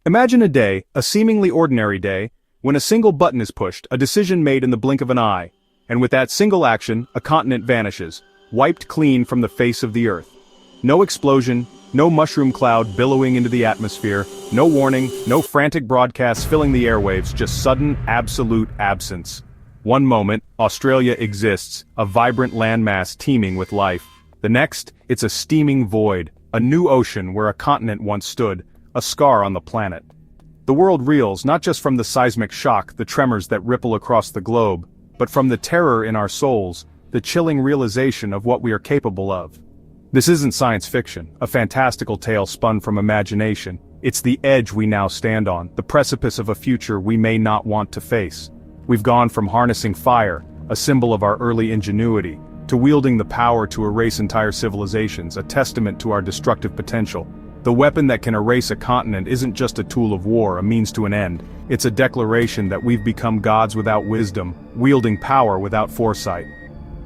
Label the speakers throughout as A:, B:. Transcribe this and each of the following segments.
A: Imagine a day, a seemingly ordinary day, when a single button is pushed, a decision made in the blink of an eye, and with that single action, a continent vanishes, wiped clean from the face of the Earth. No explosion, no mushroom cloud billowing into the atmosphere, no warning, no frantic broadcasts filling the airwaves, just sudden, absolute absence. One moment, Australia exists, a vibrant landmass teeming with life. The next, it's a steaming void, a new ocean where a continent once stood, a scar on the planet. The world reels not just from the seismic shock, the tremors that ripple across the globe, but from the terror in our souls, the chilling realization of what we are capable of. This isn't science fiction, a fantastical tale spun from imagination. It's the edge we now stand on, the precipice of a future we may not want to face. We've gone from harnessing fire, a symbol of our early ingenuity, to wielding the power to erase entire civilizations, a testament to our destructive potential. The weapon that can erase a continent isn't just a tool of war, a means to an end. It's a declaration that we've become gods without wisdom, wielding power without foresight.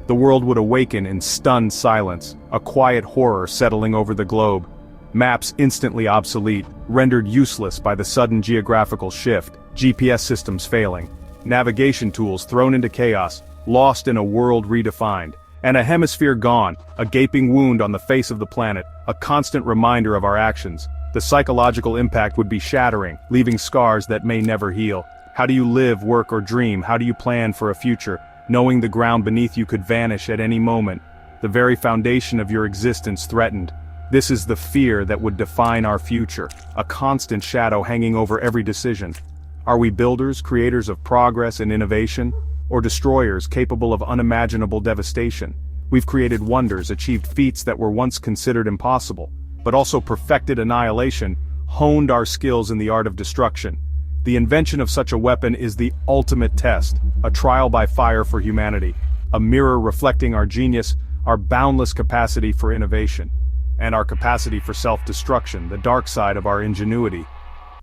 A: The world would awaken in stunned silence, a quiet horror settling over the globe. Maps instantly obsolete, rendered useless by the sudden geographical shift, GPS systems failing. Navigation tools thrown into chaos, lost in a world redefined. And a hemisphere gone, a gaping wound on the face of the planet, a constant reminder of our actions. The psychological impact would be shattering, leaving scars that may never heal. How do you live, work, or dream? How do you plan for a future, knowing the ground beneath you could vanish at any moment? The very foundation of your existence threatened. This is the fear that would define our future, a constant shadow hanging over every decision. Are we builders, creators of progress and innovation? Or destroyers capable of unimaginable devastation? We've created wonders, achieved feats that were once considered impossible, but also perfected annihilation, honed our skills in the art of destruction. The invention of such a weapon is the ultimate test, a trial by fire for humanity, a mirror reflecting our genius, our boundless capacity for innovation, and our capacity for self-destruction, the dark side of our ingenuity.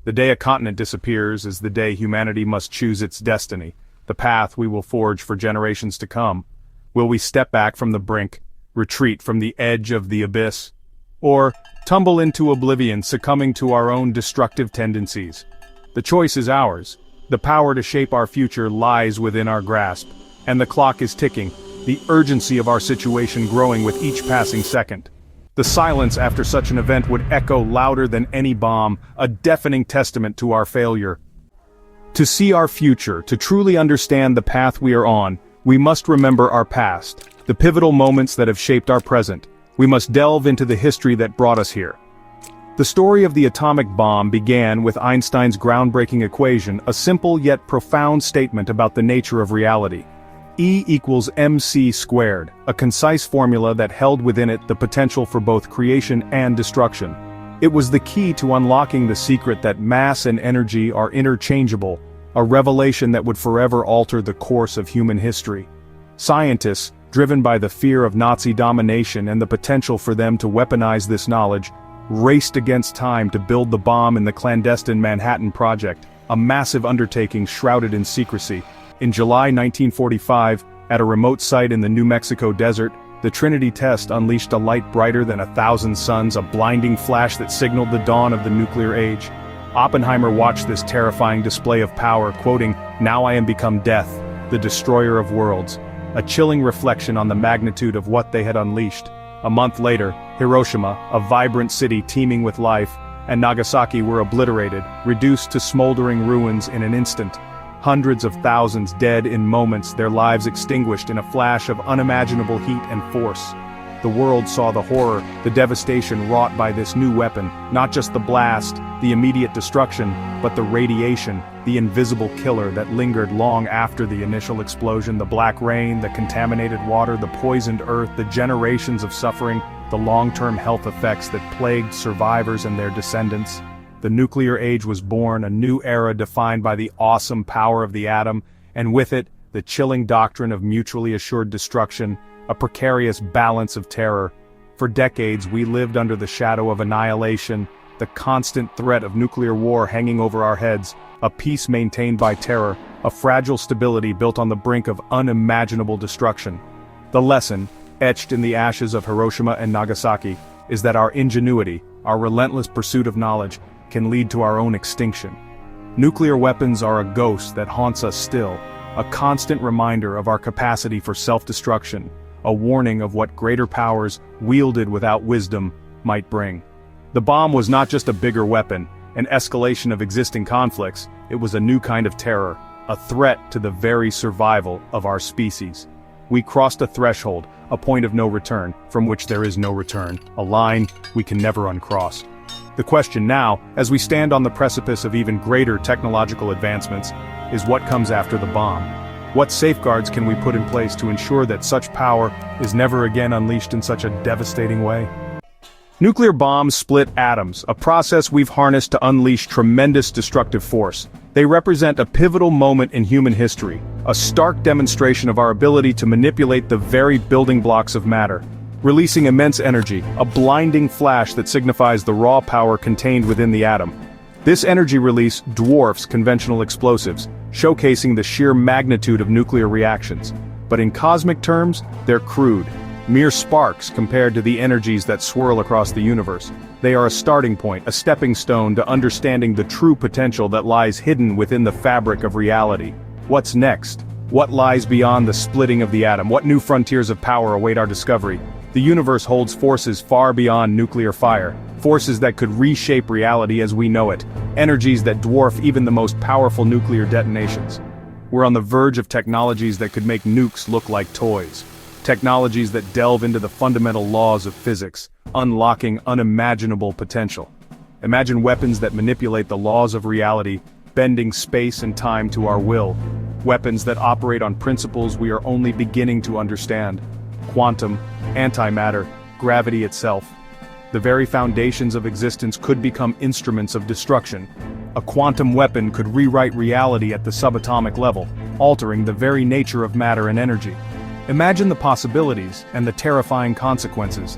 A: The day a continent disappears is the day humanity must choose its destiny, the path we will forge for generations to come. Will we step back from the brink, retreat from the edge of the abyss, or tumble into oblivion, succumbing to our own destructive tendencies? The choice is ours. The power to shape our future lies within our grasp, and the clock is ticking, the urgency of our situation growing with each passing second. The silence after such an event would echo louder than any bomb, a deafening testament to our failure. To see our future, to truly understand the path we are on, we must remember our past, the pivotal moments that have shaped our present. We must delve into the history that brought us here. The story of the atomic bomb began with Einstein's groundbreaking equation, a simple yet profound statement about the nature of reality. E equals mc squared, a concise formula that held within it the potential for both creation and destruction. It was the key to unlocking the secret that mass and energy are interchangeable, a revelation that would forever alter the course of human history. Scientists, driven by the fear of Nazi domination and the potential for them to weaponize this knowledge, raced against time to build the bomb in the clandestine Manhattan Project, a massive undertaking shrouded in secrecy. In July 1945, at a remote site in the New Mexico desert, the Trinity test unleashed a light brighter than 1,000 suns, a blinding flash that signaled the dawn of the nuclear age. Oppenheimer watched this terrifying display of power, quoting, "Now I am become death, the destroyer of worlds," a chilling reflection on the magnitude of what they had unleashed. A month later, Hiroshima, a vibrant city teeming with life, and Nagasaki were obliterated, reduced to smoldering ruins in an instant. Hundreds of thousands dead in moments, their lives extinguished in a flash of unimaginable heat and force. The world saw the horror, the devastation wrought by this new weapon, not just the blast, the immediate destruction, but the radiation, the invisible killer that lingered long after the initial explosion, the black rain, the contaminated water, the poisoned earth, the generations of suffering, the long-term health effects that plagued survivors and their descendants. The nuclear age was born, a new era defined by the awesome power of the atom, and with it, the chilling doctrine of mutually assured destruction, a precarious balance of terror. For decades we lived under the shadow of annihilation, the constant threat of nuclear war hanging over our heads, a peace maintained by terror, a fragile stability built on the brink of unimaginable destruction. The lesson, etched in the ashes of Hiroshima and Nagasaki, is that our ingenuity, our relentless pursuit of knowledge, can lead to our own extinction. Nuclear weapons are a ghost that haunts us still, a constant reminder of our capacity for self-destruction, a warning of what greater powers, wielded without wisdom, might bring. The bomb was not just a bigger weapon, an escalation of existing conflicts, it was a new kind of terror, a threat to the very survival of our species. We crossed a threshold, a point of no return, from which there is no return, a line we can never uncross. The question now, as we stand on the precipice of even greater technological advancements, is what comes after the bomb? What safeguards can we put in place to ensure that such power is never again unleashed in such a devastating way? Nuclear bombs split atoms, a process we've harnessed to unleash tremendous destructive force. They represent a pivotal moment in human history, a stark demonstration of our ability to manipulate the very building blocks of matter, releasing immense energy, a blinding flash that signifies the raw power contained within the atom. This energy release dwarfs conventional explosives, showcasing the sheer magnitude of nuclear reactions. But in cosmic terms, they're crude, mere sparks compared to the energies that swirl across the universe. They are a starting point, a stepping stone to understanding the true potential that lies hidden within the fabric of reality. What's next? What lies beyond the splitting of the atom? What new frontiers of power await our discovery? The universe holds forces far beyond nuclear fire, forces that could reshape reality as we know it, energies that dwarf even the most powerful nuclear detonations. We're on the verge of technologies that could make nukes look like toys. Technologies that delve into the fundamental laws of physics, unlocking unimaginable potential. Imagine weapons that manipulate the laws of reality, bending space and time to our will. Weapons that operate on principles we are only beginning to understand. Quantum, antimatter, gravity itself. The very foundations of existence could become instruments of destruction. A quantum weapon could rewrite reality at the subatomic level, altering the very nature of matter and energy. Imagine the possibilities and the terrifying consequences.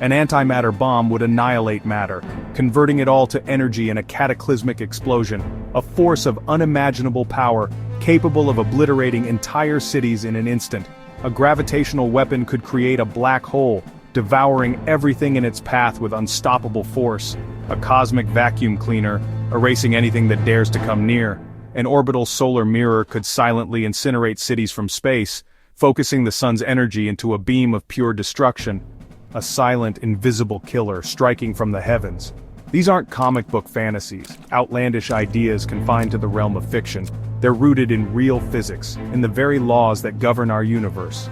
A: An antimatter bomb would annihilate matter, converting it all to energy in a cataclysmic explosion, a force of unimaginable power, capable of obliterating entire cities in an instant. A gravitational weapon could create a black hole, devouring everything in its path with unstoppable force. A cosmic vacuum cleaner, erasing anything that dares to come near. An orbital solar mirror could silently incinerate cities from space, focusing the sun's energy into a beam of pure destruction. A silent, invisible killer striking from the heavens. These aren't comic book fantasies, outlandish ideas confined to the realm of fiction. They're rooted in real physics, in the very laws that govern our universe.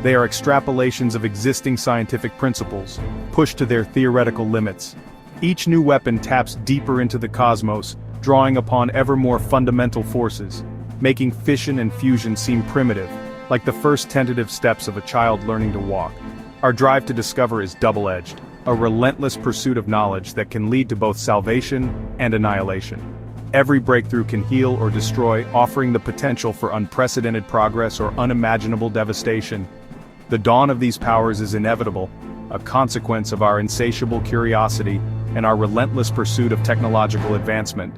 A: They are extrapolations of existing scientific principles, pushed to their theoretical limits. Each new weapon taps deeper into the cosmos, drawing upon ever more fundamental forces, making fission and fusion seem primitive, like the first tentative steps of a child learning to walk. Our drive to discover is double-edged, a relentless pursuit of knowledge that can lead to both salvation and annihilation. Every breakthrough can heal or destroy, offering the potential for unprecedented progress or unimaginable devastation. The dawn of these powers is inevitable, a consequence of our insatiable curiosity and our relentless pursuit of technological advancement.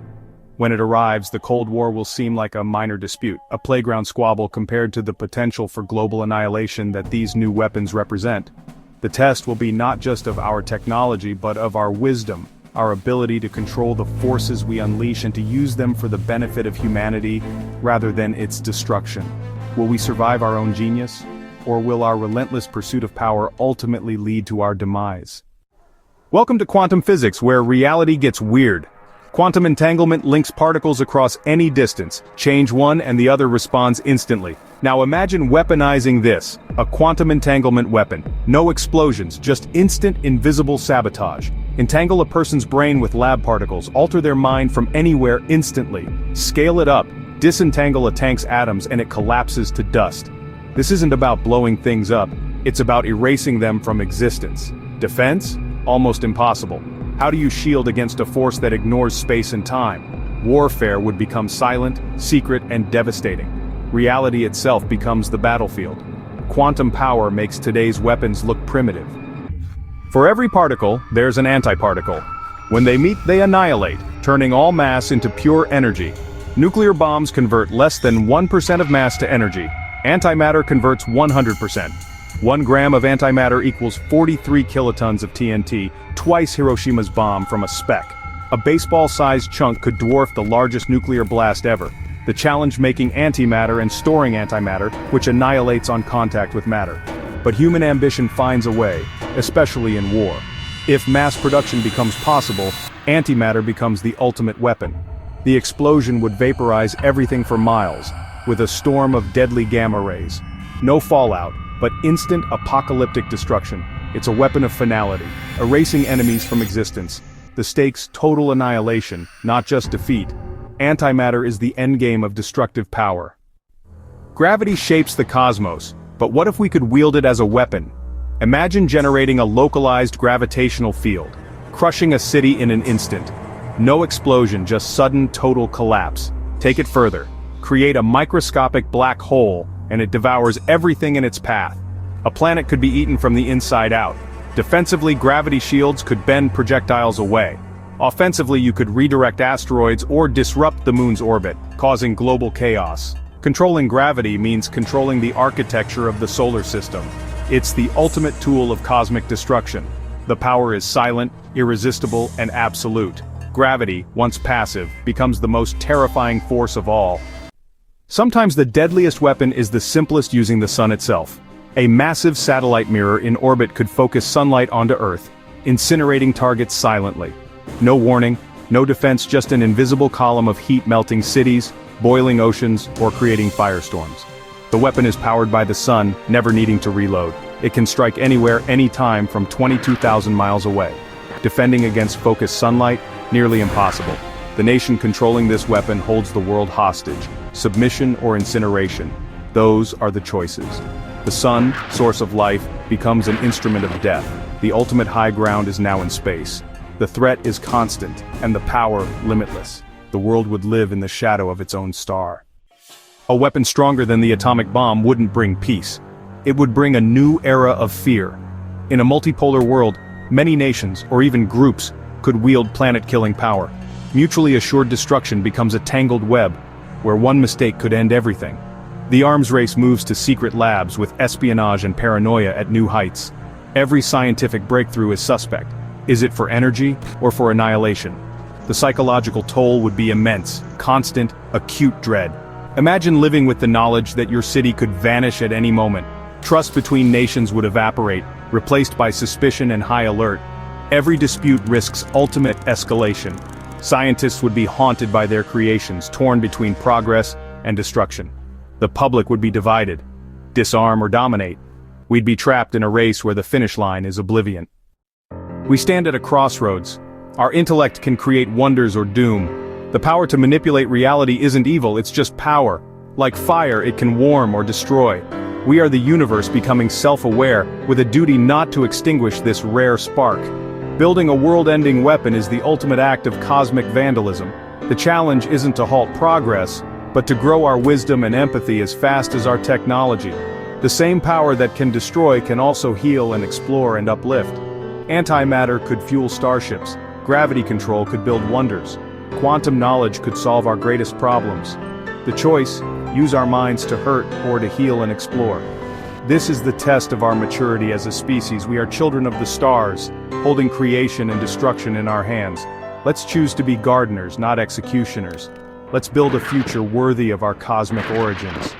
A: When it arrives, the Cold War will seem like a minor dispute, a playground squabble compared to the potential for global annihilation that these new weapons represent. The test will be not just of our technology but of our wisdom, our ability to control the forces we unleash and to use them for the benefit of humanity rather than its destruction. Will we survive our own genius? Or will our relentless pursuit of power ultimately lead to our demise? Welcome to quantum physics, where reality gets weird. Quantum entanglement links particles across any distance. Change one and the other responds instantly. Now imagine weaponizing this, a quantum entanglement weapon. No explosions, just instant invisible sabotage. Entangle a person's brain with lab particles, alter their mind from anywhere instantly. Scale it up, disentangle a tank's atoms and it collapses to dust. This isn't about blowing things up, it's about erasing them from existence. Defense? Almost impossible. How do you shield against a force that ignores space and time? Warfare would become silent, secret, and devastating. Reality itself becomes the battlefield. Quantum power makes today's weapons look primitive. For every particle, there's an antiparticle. When they meet, they annihilate, turning all mass into pure energy. Nuclear bombs convert less than 1% of mass to energy. Antimatter converts 100%. 1 gram of antimatter equals 43 kilotons of TNT, twice Hiroshima's bomb from a speck. A baseball-sized chunk could dwarf the largest nuclear blast ever. The challenge making antimatter and storing antimatter, which annihilates on contact with matter. But human ambition finds a way, especially in war. If mass production becomes possible, antimatter becomes the ultimate weapon. The explosion would vaporize everything for miles, with a storm of deadly gamma rays. No fallout, but instant apocalyptic destruction. It's a weapon of finality, erasing enemies from existence. The stakes total annihilation, not just defeat. Antimatter is the endgame of destructive power. Gravity shapes the cosmos, but what if we could wield it as a weapon? Imagine generating a localized gravitational field, crushing a city in an instant. No explosion, just sudden total collapse. Take it further. Create a microscopic black hole, and it devours everything in its path. A planet could be eaten from the inside out. Defensively, gravity shields could bend projectiles away. Offensively, you could redirect asteroids or disrupt the moon's orbit, causing global chaos. Controlling gravity means controlling the architecture of the solar system. It's the ultimate tool of cosmic destruction. The power is silent, irresistible, and absolute. Gravity, once passive, becomes the most terrifying force of all. Sometimes the deadliest weapon is the simplest, using the sun itself. A massive satellite mirror in orbit could focus sunlight onto Earth, incinerating targets silently. No warning, no defense, just an invisible column of heat melting cities, boiling oceans, or creating firestorms. The weapon is powered by the sun, never needing to reload. It can strike anywhere, anytime from 22,000 miles away. Defending against focused sunlight? Nearly impossible. The nation controlling this weapon holds the world hostage. Submission or incineration. Those are the choices. The sun, source of life, becomes an instrument of death. The ultimate high ground is now in space. The threat is constant, and the power limitless. The world would live in the shadow of its own star. A weapon stronger than the atomic bomb wouldn't bring peace. It would bring a new era of fear. In a multipolar world, many nations, or even groups, could wield planet-killing power. Mutually assured destruction becomes a tangled web, where one mistake could end everything. The arms race moves to secret labs with espionage and paranoia at new heights. Every scientific breakthrough is suspect. Is it for energy or for annihilation? The psychological toll would be immense, constant, acute dread. Imagine living with the knowledge that your city could vanish at any moment. Trust between nations would evaporate, replaced by suspicion and high alert. Every dispute risks ultimate escalation. Scientists would be haunted by their creations, torn between progress and destruction. The public would be divided. Disarm or dominate. We'd be trapped in a race where the finish line is oblivion. We stand at a crossroads. Our intellect can create wonders or doom. The power to manipulate reality isn't evil, it's just power. Like fire, it can warm or destroy. We are the universe becoming self-aware, with a duty not to extinguish this rare spark. Building a world-ending weapon is the ultimate act of cosmic vandalism. The challenge isn't to halt progress, but to grow our wisdom and empathy as fast as our technology. The same power that can destroy can also heal and explore and uplift. Antimatter could fuel starships. Gravity control could build wonders. Quantum knowledge could solve our greatest problems. The choice: use our minds to hurt or to heal and explore. This is the test of our maturity as a species. We are children of the stars, holding creation and destruction in our hands. Let's choose to be gardeners, not executioners. Let's build a future worthy of our cosmic origins.